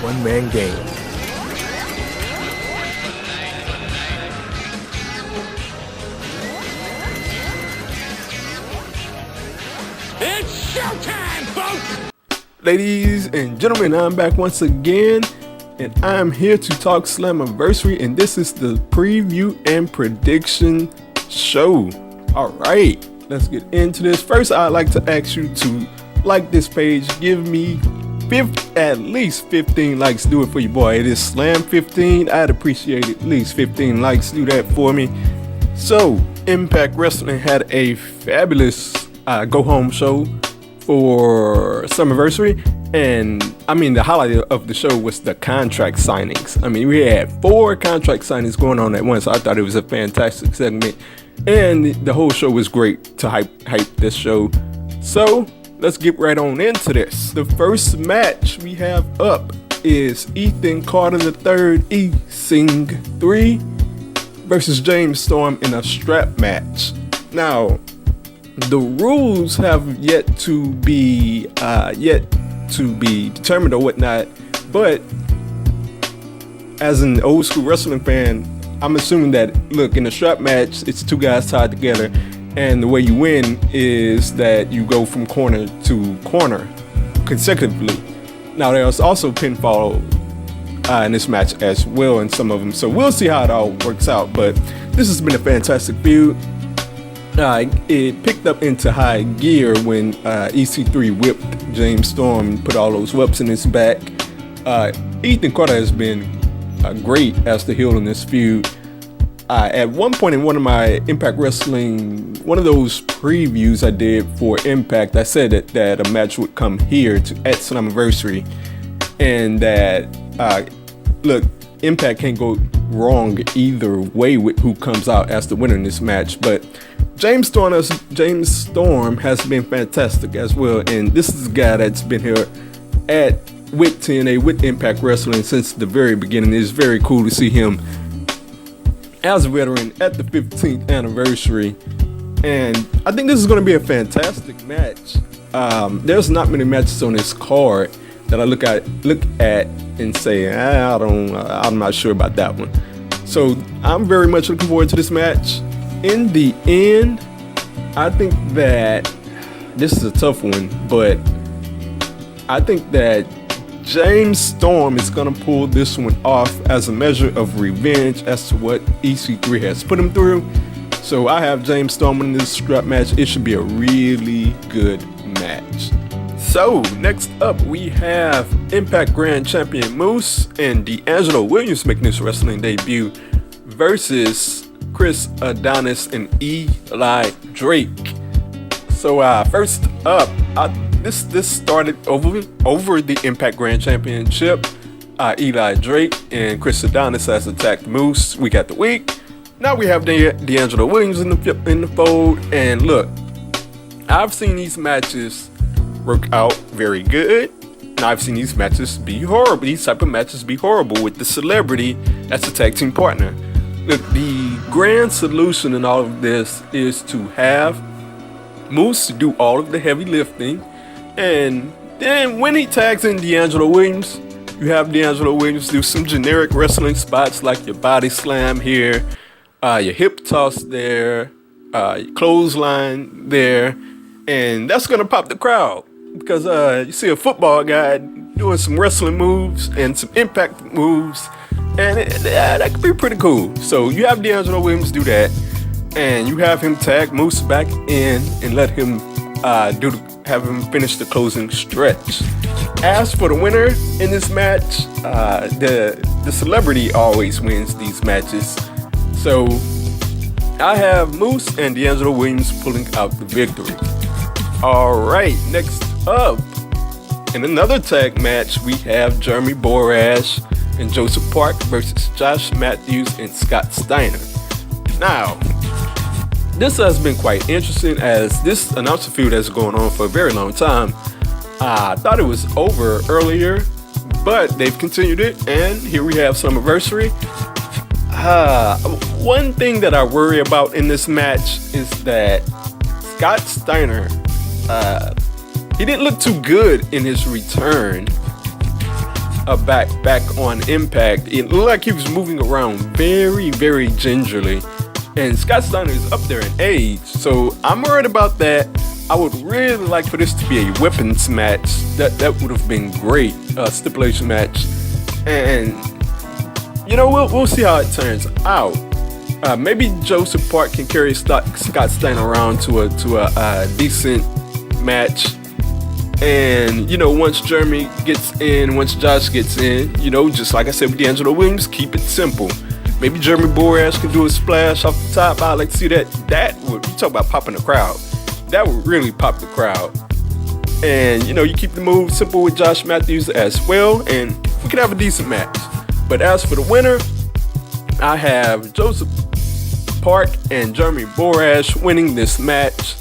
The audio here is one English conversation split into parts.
one-man game. It's showtime, folks! Ladies and gentlemen, I'm back once again, and I'm here to talk Slammiversary, and this is the preview and prediction show. Alright, let's get into this. First, I'd like to ask you to like this page. Give me at least 15 likes. Do it for your boy. It is Slam15. I'd appreciate at least 15 likes. Do that for me. So, Impact Wrestling had a fabulous go-home show for Slammiversary, and I mean the highlight of the show was the contract signings. I mean, we had 4 contract signings going on at once. So I thought it was a fantastic segment, and the whole show was great to hype this show. So let's get right on into this. The first match we have up is Ethan Carter III, E-Sing 3 versus James Storm in a strap match. Now, the rules have yet to be determined or whatnot, but as an old school wrestling fan, I'm assuming that, look, in a strap match, it's 2 guys tied together, and the way you win is that you go from corner to corner consecutively. Now, there's also pinfall in this match as well in some of them, so we'll see how it all works out, but this has been a fantastic feud. It picked up into high gear when EC3 whipped James Storm and put all those whelps in his back. Ethan Carter has been great as the heel in this feud. At one point in one of my Impact Wrestling, one of those previews I did for Impact, I said that a match would come here at Slammiversary, and that, look, Impact can't go wrong either way with who comes out as the winner in this match, but James Storm has been fantastic as well, and this is a guy that's been here with TNA, with Impact Wrestling since the very beginning. It's very cool to see him as a veteran at the 15th anniversary, and I think this is going to be a fantastic match. There's not many matches on this card that I look at and say, I'm not sure about that one. So I'm very much looking forward to this match. In the end, I think that this is a tough one, but I think that James Storm is going to pull this one off as a measure of revenge as to what EC3 has put him through. So I have James Storm in this strap match. It should be a really good match. So next up, we have Impact Grand Champion Moose and D'Angelo Williams making this wrestling debut versus Chris Adonis and Eli Drake. So first up, this started over the Impact Grand Championship. Eli Drake and Chris Adonis has attacked Moose week after week. Now we have D'Angelo Williams in the fold, and look, I've seen these matches work out very good, and I've seen these matches be horrible. These type of matches be horrible with the celebrity as a tag team partner. Look, the grand solution in all of this is to have Moose do all of the heavy lifting, and then when he tags in D'Angelo Williams, you have D'Angelo Williams do some generic wrestling spots like your body slam here, your hip toss there, your clothesline there, and that's gonna pop the crowd because you see a football guy doing some wrestling moves and some impact moves, and that could be pretty cool. So you have D'Angelo Williams do that, and you have him tag Moose back in and let him have him finish the closing stretch. As for the winner in this match, the celebrity always wins these matches. So I have Moose and D'Angelo Williams pulling out the victory. Alright, next up, in another tag match, we have Jeremy Borash and Joseph Park versus Josh Mathews and Scott Steiner. Now, this has been quite interesting as this announcer feud has been going on for a very long time. I thought it was over earlier, but they've continued it, and here we have Slammiversary. One thing that I worry about in this match is that Scott Steiner, he didn't look too good in his return. back on Impact, it looked like he was moving around very, very gingerly. And Scott Steiner is up there in age, so I'm worried about that. I would really like for this to be a weapons match. That would have been great, stipulation match. And we'll see how it turns out. Maybe Joseph Park can carry Scott Steiner around to a decent match. And once Jeremy gets in, once Josh gets in, just like I said with D'Angelo Williams, keep it simple. Maybe Jeremy Borash can do a splash off the top. I'd like to see that. That would, you talk about popping the crowd. That would really pop the crowd. And you keep the move simple with Josh Mathews as well, and we can have a decent match. But as for the winner, I have Joseph Park and Jeremy Borash winning this match,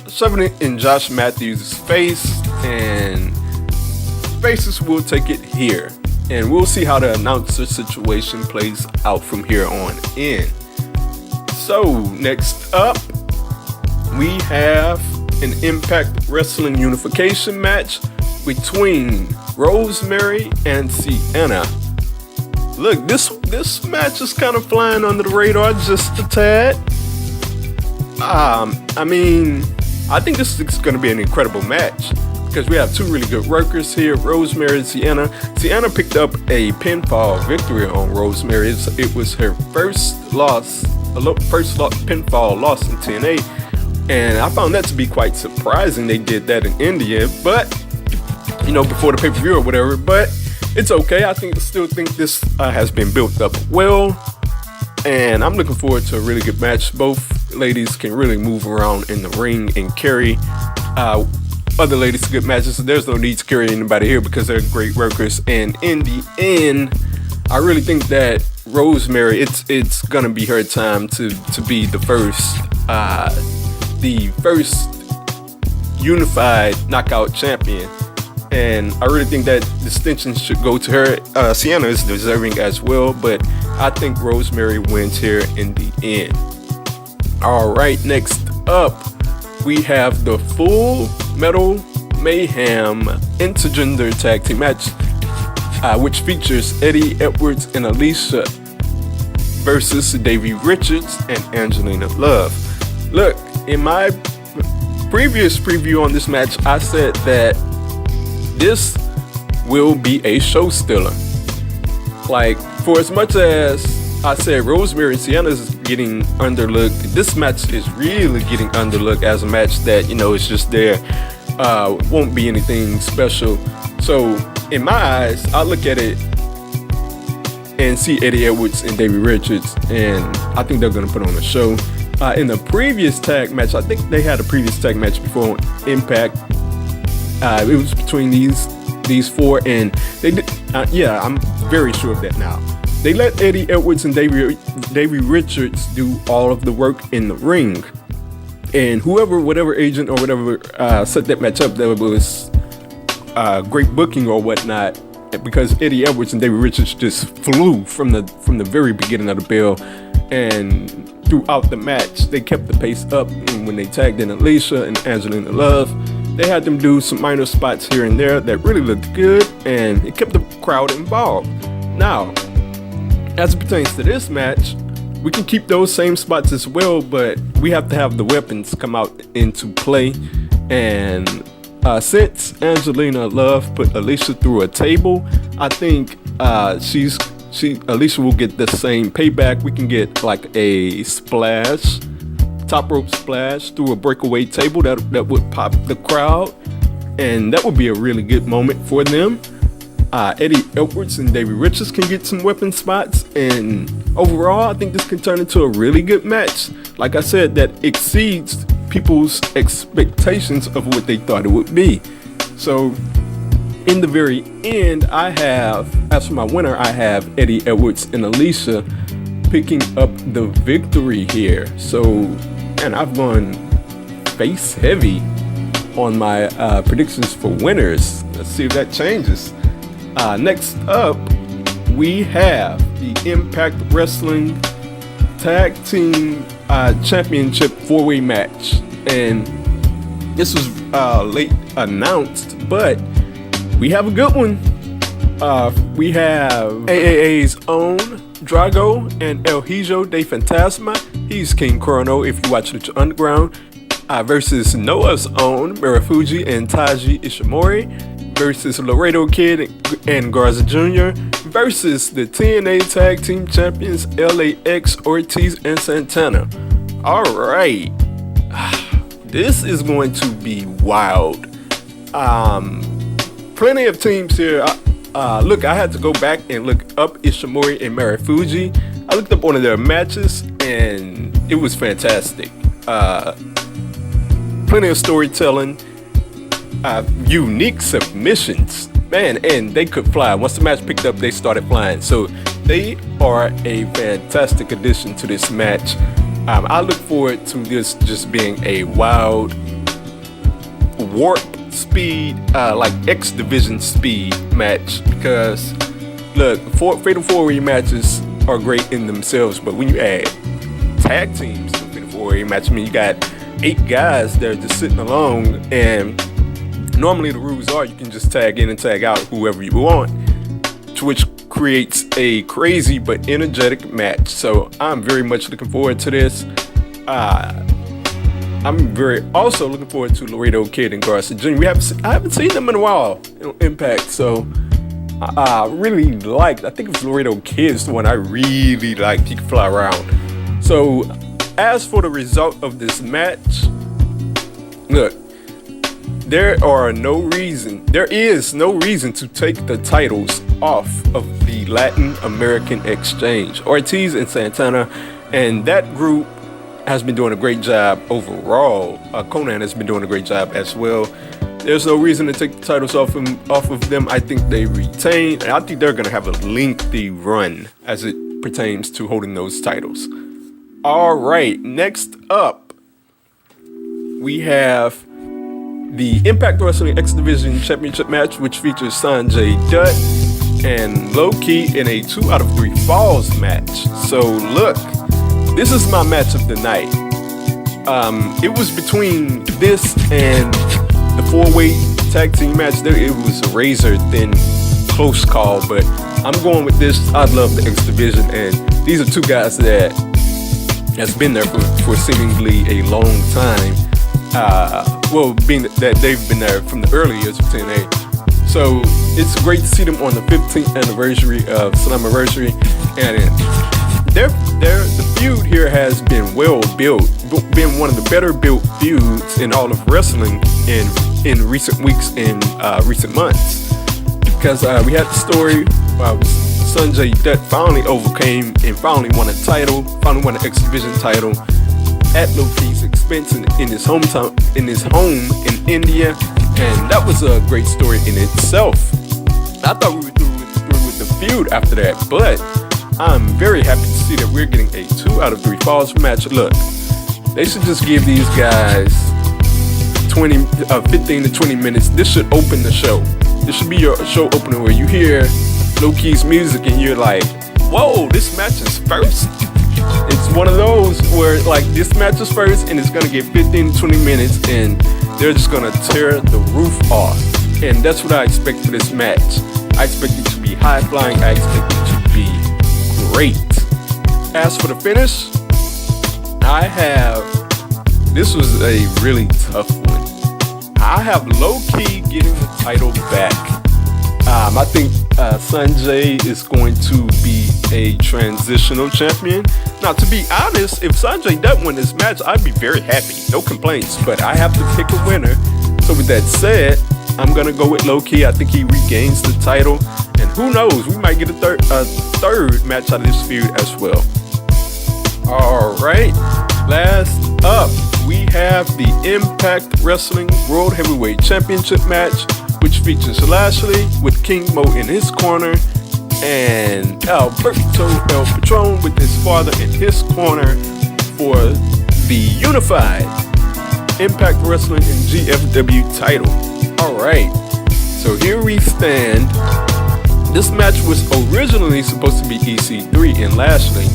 shoving it in Josh Mathews' face, and Faces will take it here. And we'll see how the announcer situation plays out from here on in. So, next up, we have an Impact Wrestling unification match between Rosemary and Steiner. Look, this match is kind of flying under the radar just a tad. I think this is going to be an incredible match, because we have two really good workers here, Rosemary and Steiner. Steiner picked up a pinfall victory on Rosemary. It was her first pinfall loss in TNA, and I found that to be quite surprising. They did that in India, but before the pay-per-view or whatever. But it's okay. I still think this has been built up well, and I'm looking forward to a really good match. Both ladies can really move around in the ring and carry other ladies to good matches, so there's no need to carry anybody here because they're great workers. And in the end, I really think that Rosemary, it's gonna be her time to be the first unified knockout champion, and I really think that distinction should go to her. Steiner is deserving as well, but I think Rosemary wins here in the end. All right, next up, we have the Full Metal Mayhem intergender tag team match, which features Eddie Edwards and Alisa versus Davey Richards and Angelina Love. Look, in my previous preview on this match, I said that this will be a show stealer. Like, for as much as I said Rosemary and Steiner is getting underlooked, this match is really getting underlooked as a match that, it's just there. Won't be anything special. So, in my eyes, I look at it and see Eddie Edwards and Davey Richards, and I think they're going to put on a show. In the previous tag match, I think they had a previous tag match before Impact. It was between these four, and they did. I'm very sure of that now. They let Eddie Edwards and Davey Richards do all of the work in the ring. And whatever agent or whatever set that match up, that was great booking or whatnot, because Eddie Edwards and Davey Richards just flew from the very beginning of the bell, and throughout the match, they kept the pace up. And when they tagged in Alisa and Angelina Love, they had them do some minor spots here and there that really looked good, and it kept the crowd involved. Now, as it pertains to this match, we can keep those same spots as well, but we have to have the weapons come out into play. And since Angelina Love put Alisa through a table, I think Alisa will get the same payback. We can get like a splash, top rope splash through a breakaway table that would pop the crowd, and that would be a really good moment for them. Eddie Edwards and Davey Richards can get some weapon spots, and overall, I think this can turn into a really good match. Like I said, that exceeds people's expectations of what they thought it would be. So, in the very end, as for my winner, I have Eddie Edwards and Alisa picking up the victory here. So, and I've gone face heavy on my predictions for winners. Let's see if that changes. Next up, we have the Impact Wrestling Tag Team Championship 4-way match. And this was late announced, but we have a good one. We have AAA's own Drago and El Hijo de Fantasma. He's King Chrono if you watch Lucha Underground. Versus Noah's own Marufuji and Taiji Ishimori. Versus Laredo Kid and Garza Jr. Versus the TNA Tag Team Champions LAX, Ortiz, and Santana. Alright. This is going to be wild. Plenty of teams here. Look, I had to go back and look up Ishimori and Marufuji. I looked up one of their matches and it was fantastic. Plenty of storytelling, unique submissions, man, and they could fly. Once the match picked up, they started flying. So they are a fantastic addition to this match. I look forward to this just being a wild warp speed, like X Division speed match, because look, Fatal 4-Way matches are great in themselves, but when you add tag teams to a Fatal 4-Way match, I mean, you got 8 guys that are just sitting alone, and normally the rules are you can just tag in and tag out whoever you want, which creates a crazy but energetic match. So I'm very much looking forward to this. I'm very also looking forward to Laredo Kid and Garza Jr. I haven't seen them in a while in Impact, so I really liked. I think it was Laredo Kid's the one I really liked. He could fly around. So as for the result of this match, look, there is no reason to take the titles off of the Latin American Exchange. Ortiz and Santana and that group has been doing a great job overall. Conan has been doing a great job as well. There's no reason to take the titles off of them. I think they retain, and I think they're going to have a lengthy run as it pertains to holding those titles. All right, next up, we have the Impact Wrestling X Division Championship match, which features Sanjay Dutt and Low Ki in a 2 out of 3 falls match. So look, this is my match of the night. It was between this and the 4-way tag team match. It was a razor thin close call, but I'm going with this. I love the X Division, and these are 2 guys that has been there for seemingly a long time. Being that they've been there from the early years of TNA. So it's great to see them on the 15th anniversary of Slammiversary, and the feud here has been well built, been one of the better built feuds in all of wrestling in recent weeks and recent months. Because we had the story Sanjay Dutt finally overcame and finally won a title, finally won an X Division title at Low Ki's expense in his hometown, in his home in India, and that was a great story in itself. I thought we were through with the feud after that, but I'm very happy to see that we're getting a 2 out of 3 falls match. Look, they should just give these guys 15 to 20 minutes. This should open the show. This should be your show opener where you hear Low Ki's music and you're like, whoa, this match is first. It's one of those where like this match is first and it's gonna get 15 to 20 minutes and they're just gonna tear the roof off. And that's what I expect for this match. I expect it to be high flying. I expect it to be great. As for the finish, this was a really tough one. I have Low Ki getting the title back. I think Sanjay is going to be a transitional champion. Now, to be honest, if Sanjay Dutt win this match, I'd be very happy. No complaints, but I have to pick a winner. So with that said, I'm going to go with Low Ki. I think he regains the title. And who knows, we might get a third match out of this feud as well. All right, last up, we have the Impact Wrestling World Heavyweight Championship match, which features Lashley with King Mo in his corner and Alberto El Patron with his father in his corner for the unified Impact Wrestling and GFW title. Alright, so here we stand. This match was originally supposed to be EC3 and Lashley.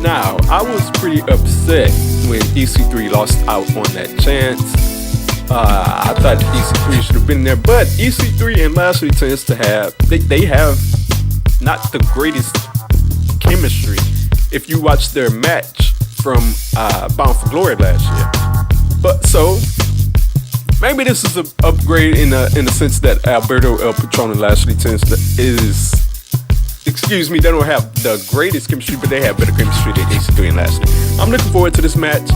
Now, I was pretty upset when EC3 lost out on that chance. I thought EC3 should have been there, but EC3 and Lashley tends to have they have not the greatest chemistry. If you watch their match from Bound for Glory last year, but so maybe this is an upgrade in the sense that Alberto El Patron and Lashley tends to they don't have the greatest chemistry, but they have better chemistry than EC3 and Lashley. I'm looking forward to this match.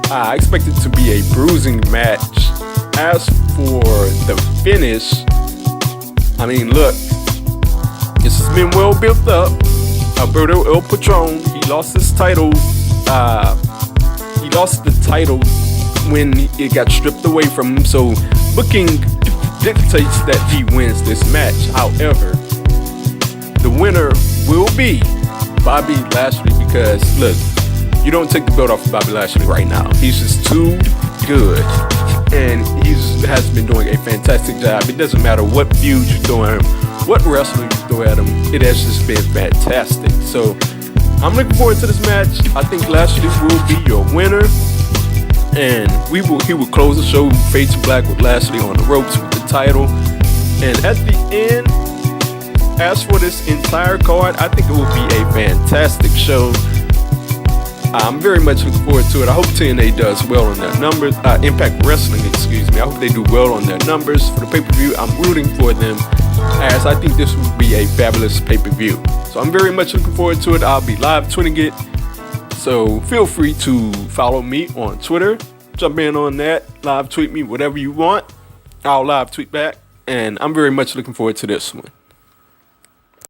I expect it to be a bruising match. As for the finish, I mean, look, this has been well built up. Alberto El Patron, he lost his title. He lost the title when it got stripped away from him. So booking dictates that he wins this match. However, the winner will be Bobby Lashley because, look, you don't take the belt off of Bobby Lashley right now. He's just too good. And he has been doing a fantastic job. It doesn't matter what feud you throw at him, what wrestler you throw at him, it has just been fantastic. So I'm looking forward to this match. I think Lashley will be your winner. And he will close the show, Fade to Black with Lashley on the ropes with the title. And at the end, as for this entire card, I think it will be a fantastic show. I'm very much looking forward to it. I hope TNA does well on their numbers. Impact Wrestling, I hope they do well on their numbers for the pay-per-view. I'm rooting for them as I think this will be a fabulous pay-per-view. So I'm very much looking forward to it. I'll be live tweeting it. So feel free to follow me on Twitter. Jump in on that. Live tweet me whatever you want. I'll live tweet back. And I'm very much looking forward to this one.